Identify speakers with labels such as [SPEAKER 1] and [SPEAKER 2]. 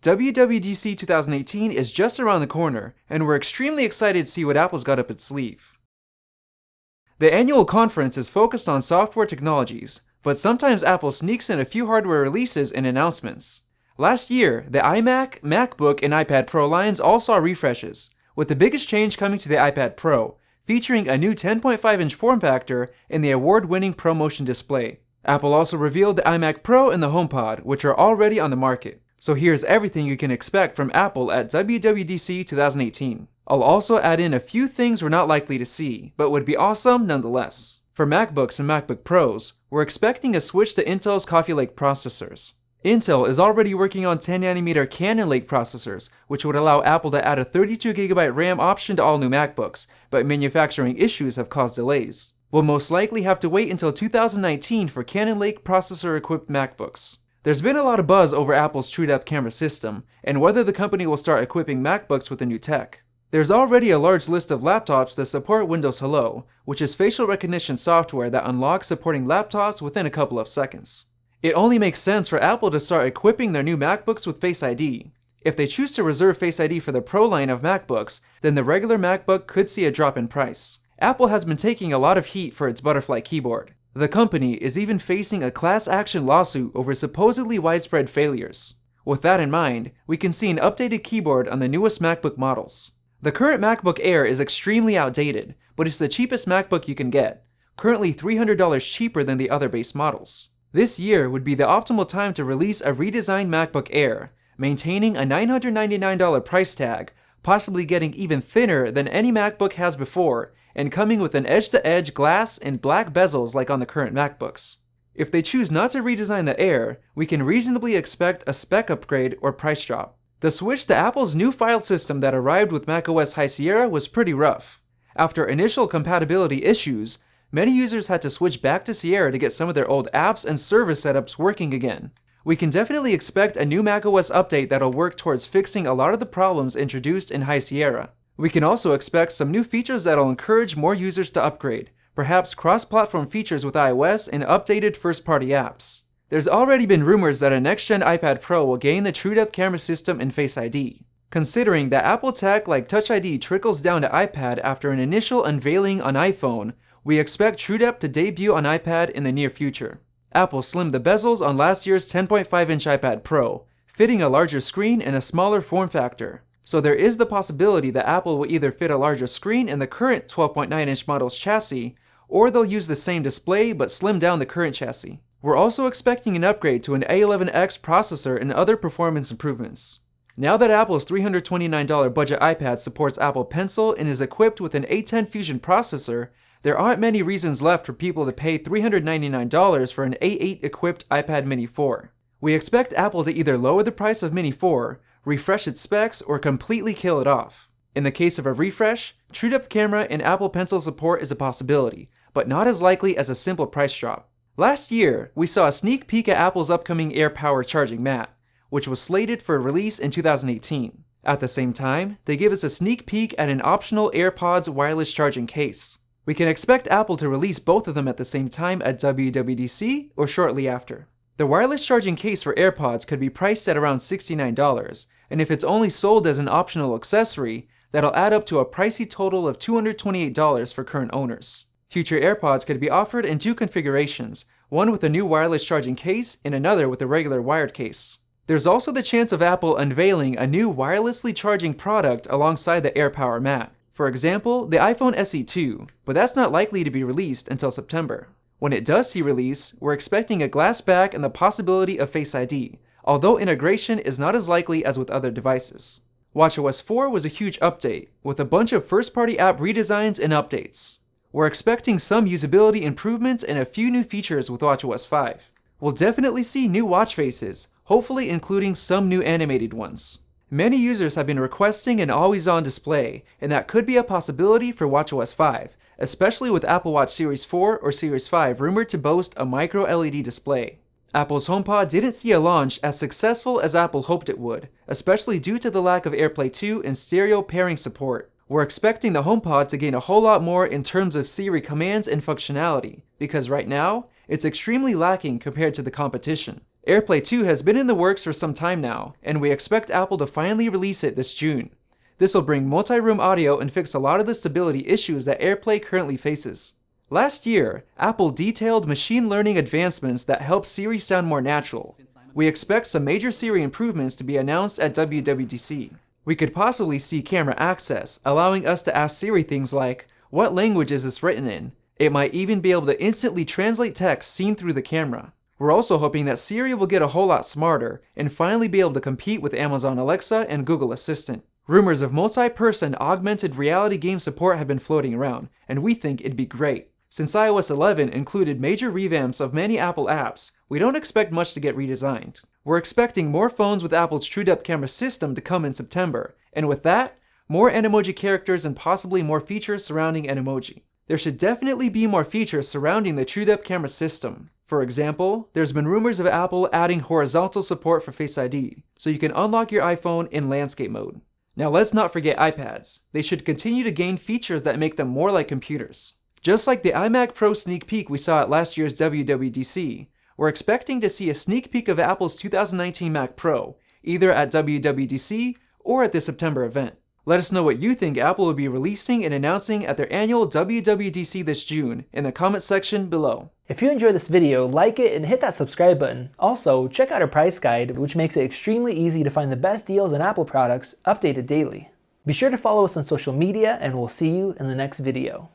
[SPEAKER 1] WWDC 2018 is just around the corner, and we're extremely excited to see what Apple's got up its sleeve. The annual conference is focused on software technologies, but sometimes Apple sneaks in a few hardware releases and announcements. Last year, the iMac, MacBook, and iPad Pro lines all saw refreshes, with the biggest change coming to the iPad Pro, featuring a new 10.5-inch form factor and the award-winning ProMotion display. Apple also revealed the iMac Pro and the HomePod, which are already on the market. So here's everything you can expect from Apple at WWDC 2018. I'll also add in a few things we're not likely to see, but would be awesome nonetheless. For MacBooks and MacBook Pros, we're expecting a switch to Intel's Coffee Lake processors. Intel is already working on 10nm Cannon Lake processors, which would allow Apple to add a 32GB RAM option to all new MacBooks, but manufacturing issues have caused delays. We'll most likely have to wait until 2019 for Cannon Lake processor-equipped MacBooks. There's been a lot of buzz over Apple's TrueDepth camera system, and whether the company will start equipping MacBooks with the new tech. There's already a large list of laptops that support Windows Hello, which is facial recognition software that unlocks supporting laptops within a couple of seconds. It only makes sense for Apple to start equipping their new MacBooks with Face ID. If they choose to reserve Face ID for the Pro line of MacBooks, then the regular MacBook could see a drop in price. Apple has been taking a lot of heat for its butterfly keyboard. The company is even facing a class action lawsuit over supposedly widespread failures. With that in mind, we can see an updated keyboard on the newest MacBook models. The current MacBook Air is extremely outdated, but it's the cheapest MacBook you can get, currently $300 cheaper than the other base models. This year would be the optimal time to release a redesigned MacBook Air, maintaining a $999 price tag, possibly getting even thinner than any MacBook has before, and coming with an edge-to-edge glass and black bezels like on the current MacBooks. If they choose not to redesign the Air, we can reasonably expect a spec upgrade or price drop. The switch to Apple's new file system that arrived with macOS High Sierra was pretty rough. After initial compatibility issues, many users had to switch back to Sierra to get some of their old apps and service setups working again. We can definitely expect a new macOS update that'll work towards fixing a lot of the problems introduced in High Sierra. We can also expect some new features that'll encourage more users to upgrade, perhaps cross-platform features with iOS and updated first-party apps. There's already been rumors that a next-gen iPad Pro will gain the TrueDepth camera system and Face ID. Considering that Apple tech like Touch ID trickles down to iPad after an initial unveiling on iPhone, we expect TrueDepth to debut on iPad in the near future. Apple slimmed the bezels on last year's 10.5-inch iPad Pro, fitting a larger screen and a smaller form factor. So there is the possibility that Apple will either fit a larger screen in the current 12.9-inch model's chassis, or they'll use the same display but slim down the current chassis. We're also expecting an upgrade to an A11X processor and other performance improvements. Now that Apple's $329 budget iPad supports Apple Pencil and is equipped with an A10 Fusion processor, there aren't many reasons left for people to pay $399 for an A8 equipped iPad Mini 4. We expect Apple to either lower the price of Mini 4, refresh its specs, or completely kill it off. In the case of a refresh, TrueDepth camera and Apple Pencil support is a possibility, but not as likely as a simple price drop. Last year, we saw a sneak peek at Apple's upcoming AirPower charging mat, which was slated for release in 2018. At the same time, they gave us a sneak peek at an optional AirPods wireless charging case. We can expect Apple to release both of them at the same time at WWDC or shortly after. The wireless charging case for AirPods could be priced at around $69, and if it's only sold as an optional accessory, that'll add up to a pricey total of $228 for current owners. Future AirPods could be offered in two configurations, one with a new wireless charging case and another with a regular wired case. There's also the chance of Apple unveiling a new wirelessly charging product alongside the AirPower mat. For example, the iPhone SE 2, but that's not likely to be released until September. When it does see release, we're expecting a glass back and the possibility of Face ID, although integration is not as likely as with other devices. watchOS 4 was a huge update, with a bunch of first-party app redesigns and updates. We're expecting some usability improvements and a few new features with watchOS 5. We'll definitely see new watch faces, hopefully including some new animated ones. Many users have been requesting an always-on display, and that could be a possibility for watchOS 5, especially with Apple Watch Series 4 or Series 5 rumored to boast a micro LED display. Apple's HomePod didn't see a launch as successful as Apple hoped it would, especially due to the lack of AirPlay 2 and stereo pairing support. We're expecting the HomePod to gain a whole lot more in terms of Siri commands and functionality, because right now, it's extremely lacking compared to the competition. AirPlay 2 has been in the works for some time now, and we expect Apple to finally release it this June. This will bring multi-room audio and fix a lot of the stability issues that AirPlay currently faces. Last year, Apple detailed machine learning advancements that help Siri sound more natural. We expect some major Siri improvements to be announced at WWDC. We could possibly see camera access, allowing us to ask Siri things like, "What language is this written in?" It might even be able to instantly translate text seen through the camera. We're also hoping that Siri will get a whole lot smarter and finally be able to compete with Amazon Alexa and Google Assistant. Rumors of multi-person augmented reality game support have been floating around, and we think it'd be great. Since iOS 11 included major revamps of many Apple apps, we don't expect much to get redesigned. We're expecting more phones with Apple's TrueDepth camera system to come in September, and with that, more Animoji characters and possibly more features surrounding Animoji. There should definitely be more features surrounding the TrueDepth camera system. For example, there's been rumors of Apple adding horizontal support for Face ID, so you can unlock your iPhone in landscape mode. Now let's not forget iPads. They should continue to gain features that make them more like computers. Just like the iMac Pro sneak peek we saw at last year's WWDC, we're expecting to see a sneak peek of Apple's 2019 Mac Pro, either at WWDC or at the September event. Let us know what you think Apple will be releasing and announcing at their annual WWDC this June in the comment section below.
[SPEAKER 2] If you enjoyed this video, like it and hit that subscribe button. Also, check out our price guide, which makes it extremely easy to find the best deals on Apple products updated daily. Be sure to follow us on social media, and we'll see you in the next video.